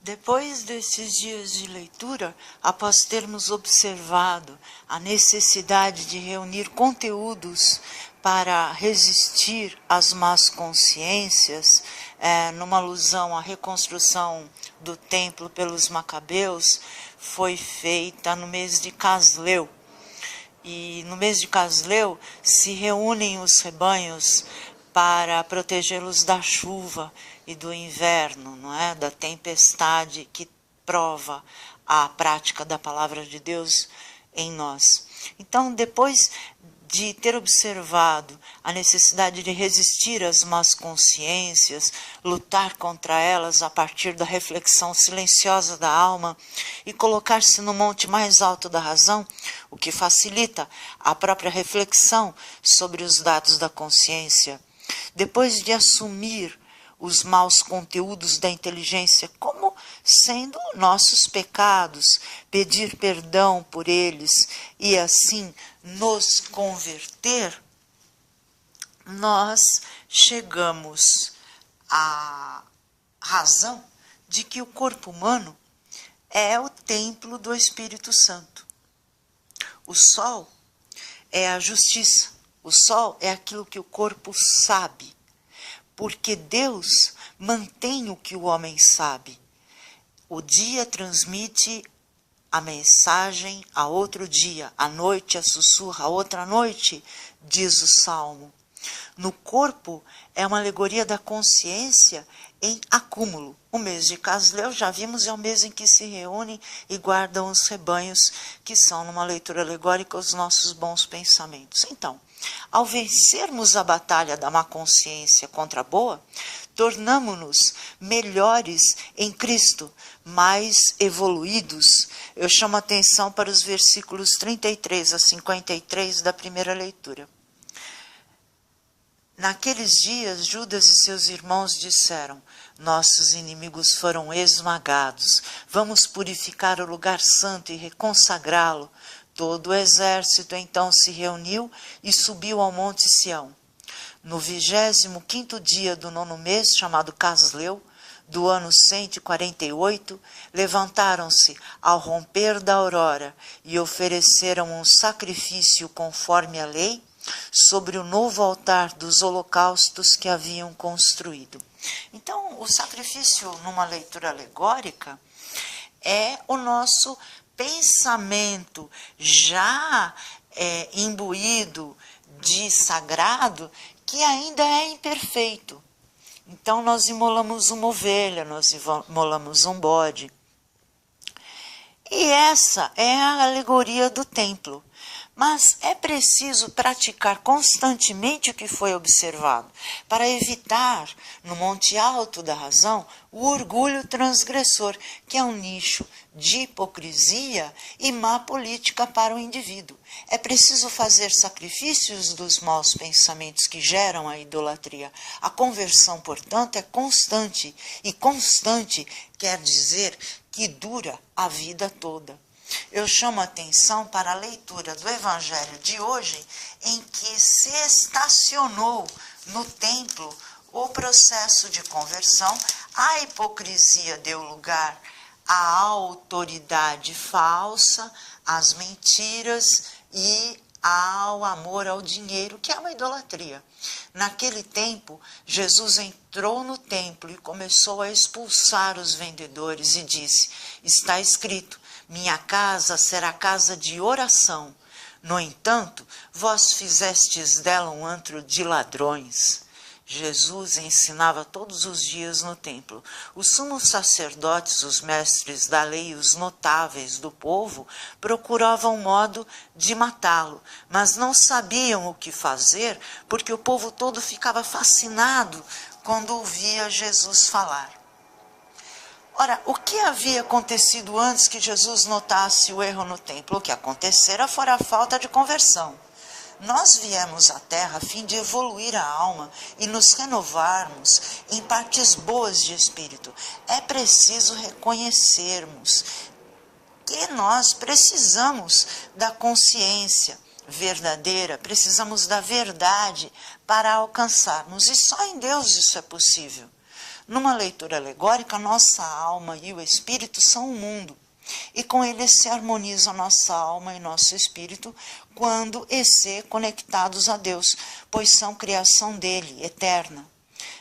Depois desses dias de leitura, após termos observado a necessidade de reunir conteúdos para resistir às más consciências, numa alusão à reconstrução do templo pelos Macabeus, foi feita no mês de Casleu. E no mês de Casleu se reúnem os rebanhos para protegê-los da chuva e do inverno, não é? Da tempestade que prova a prática da palavra de Deus em nós. Então, depois de ter observado a necessidade de resistir às más consciências, lutar contra elas a partir da reflexão silenciosa da alma e colocar-se no monte mais alto da razão, o que facilita a própria reflexão sobre os dados da consciência, depois de assumir os maus conteúdos da inteligência como sendo nossos pecados, pedir perdão por eles e assim nos converter, nós chegamos à razão de que o corpo humano é o templo do Espírito Santo. O sol é a justiça, o sol é aquilo que o corpo sabe, porque Deus mantém o que o homem sabe. O dia transmite a mensagem a outro dia, a noite a sussurra a outra noite, diz o Salmo. No corpo é uma alegoria da consciência em acúmulo. O mês de Casleu, já vimos, é o mês em que se reúnem e guardam os rebanhos, que são, numa leitura alegórica, os nossos bons pensamentos. Então, ao vencermos a batalha da má consciência contra a boa, tornamo-nos melhores em Cristo, mais evoluídos. Eu chamo a atenção para os versículos 33 a 53 da primeira leitura. Naqueles dias, Judas e seus irmãos disseram: nossos inimigos foram esmagados, vamos purificar o lugar santo e reconsagrá-lo. Todo o exército então se reuniu e subiu ao monte Sião. No 25º dia do 9º mês, chamado Casleu, do ano 148, levantaram-se ao romper da aurora e ofereceram um sacrifício conforme a lei sobre o novo altar dos holocaustos que haviam construído. Então, o sacrifício, numa leitura alegórica, é o nosso pensamento já imbuído de sagrado, que ainda é imperfeito. Então, nós imolamos uma ovelha, nós imolamos um bode. E essa é a alegoria do templo. Mas é preciso praticar constantemente o que foi observado, para evitar, no monte alto da razão, o orgulho transgressor, que é um nicho de hipocrisia e má política para o indivíduo. É preciso fazer sacrifícios dos maus pensamentos que geram a idolatria. A conversão, portanto, é constante, e constante quer dizer que dura a vida toda. Eu chamo a atenção para a leitura do Evangelho de hoje, em que se estacionou no templo o processo de conversão, a hipocrisia deu lugar à autoridade falsa, às mentiras e ao amor ao dinheiro, que é uma idolatria. Naquele tempo, Jesus entrou no templo e começou a expulsar os vendedores e disse: está escrito, minha casa será casa de oração. No entanto, vós fizestes dela um antro de ladrões. Jesus ensinava todos os dias no templo. Os sumos sacerdotes, os mestres da lei e os notáveis do povo procuravam modo de matá-lo, mas não sabiam o que fazer, porque o povo todo ficava fascinado quando ouvia Jesus falar. Ora, o que havia acontecido antes que Jesus notasse o erro no templo? O que acontecera fora a falta de conversão. Nós viemos à Terra a fim de evoluir a alma e nos renovarmos em partes boas de espírito. É preciso reconhecermos que nós precisamos da consciência verdadeira, precisamos da verdade para alcançarmos. E só em Deus isso é possível. Numa leitura alegórica, nossa alma e o espírito são o mundo, e com eles se harmonizam nossa alma e nosso espírito quando e se conectados a Deus, pois são criação dele, eterna.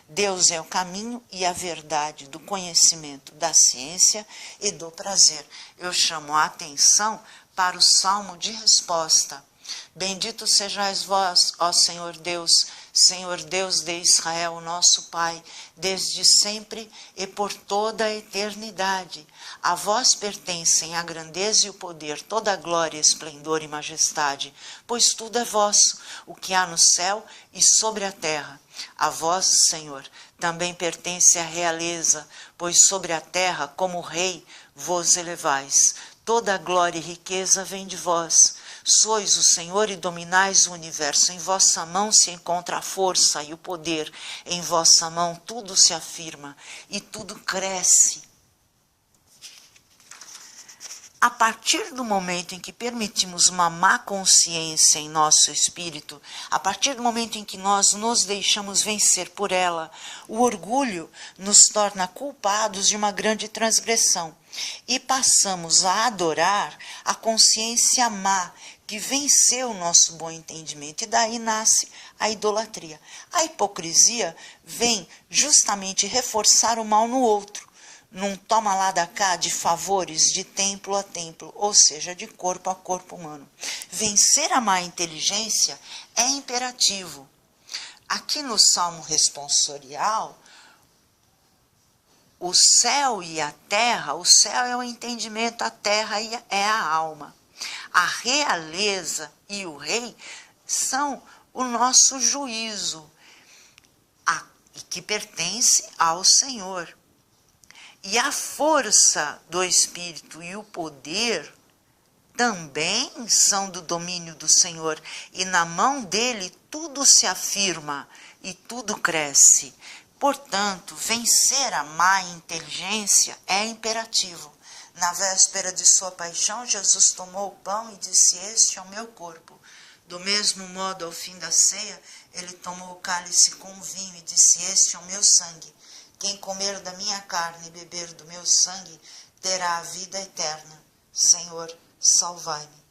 Deus é o caminho e a verdade do conhecimento, da ciência e do prazer. Eu chamo a atenção para o salmo de resposta. Bendito sejais vós, ó Senhor Deus de Israel, nosso Pai, desde sempre e por toda a eternidade. A vós pertencem a grandeza e o poder, toda a glória, esplendor e majestade, pois tudo é vosso, o que há no céu e sobre a terra. A vós, Senhor, também pertence a realeza, pois sobre a terra, como rei, vos elevais. Toda a glória e riqueza vem de vós. Sois o Senhor e dominais o universo. Em vossa mão se encontra a força e o poder. Em vossa mão tudo se afirma e tudo cresce. A partir do momento em que permitimos uma má consciência em nosso espírito, a partir do momento em que nós nos deixamos vencer por ela, o orgulho nos torna culpados de uma grande transgressão e passamos a adorar a consciência má que venceu o nosso bom entendimento, e daí nasce a idolatria. A hipocrisia vem justamente reforçar o mal no outro, num toma lá da cá de favores de templo a templo, ou seja, de corpo a corpo humano. Vencer a má inteligência é imperativo. Aqui no Salmo responsorial, o céu e a terra, o céu é o entendimento, a terra é a alma. A realeza e o rei são o nosso juízo, que pertence ao Senhor. E a força do Espírito e o poder também são do domínio do Senhor. E na mão dele tudo se afirma e tudo cresce. Portanto, vencer a má inteligência é imperativo. Na véspera de sua paixão, Jesus tomou o pão e disse: este é o meu corpo. Do mesmo modo, ao fim da ceia, ele tomou o cálice com o vinho e disse: este é o meu sangue. Quem comer da minha carne e beber do meu sangue terá a vida eterna. Senhor, salvai-me.